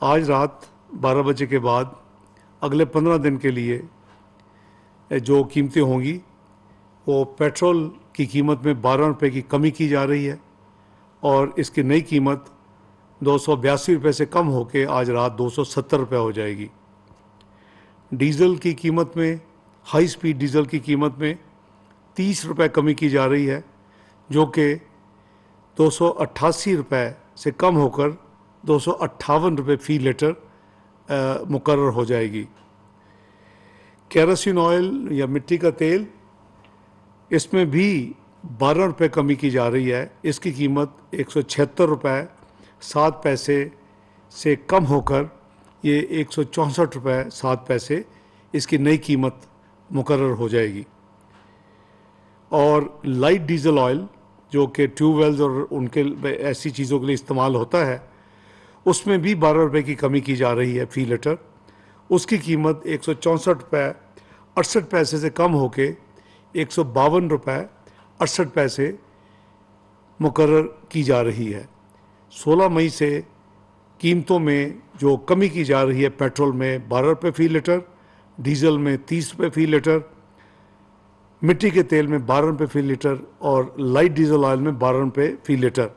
आज रात 12 बजे के बाद अगले 15 दिन के लिए जो कीमतें होंगी वो पेट्रोल की कीमत में 12 रुपये की कमी की जा रही है और इसकी नई कीमत 282 रुपये से कम होकर आज रात 270 रुपये हो जाएगी। डीज़ल की कीमत में, हाई स्पीड डीज़ल की कीमत में 30 रुपये कमी की जा रही है, जो कि 288 रुपये से कम होकर 258 रुपये फ़ी लीटर मुकर्रर हो जाएगी। केरोसिन ऑयल या मिट्टी का तेल, इसमें भी 12 रुपये कमी की जा रही है। इसकी कीमत 176 रुपये 7 पैसे से कम होकर ये 164 रुपये 7 पैसे इसकी नई कीमत मुकर्रर हो जाएगी। और लाइट डीजल ऑयल जो कि ट्यूबवेल्स और उनके ऐसी चीज़ों के लिए इस्तेमाल होता है, उसमें भी 12 रुपये की कमी की जा रही है फ़ी लीटर। उसकी कीमत 164 रुपये 68 पैसे से कम होके 152 रुपये 68 पैसे मुकर्रर की जा रही है। 16 मई से कीमतों में जो कमी की जा रही है, पेट्रोल में 12 रुपये फ़ी लीटर, डीज़ल में 30 रुपये फ़ी लीटर, मिट्टी के तेल में 12 रुपये फ़ी लीटर और लाइट डीजल ऑयल में 12 रुपये फ़ी लीटर।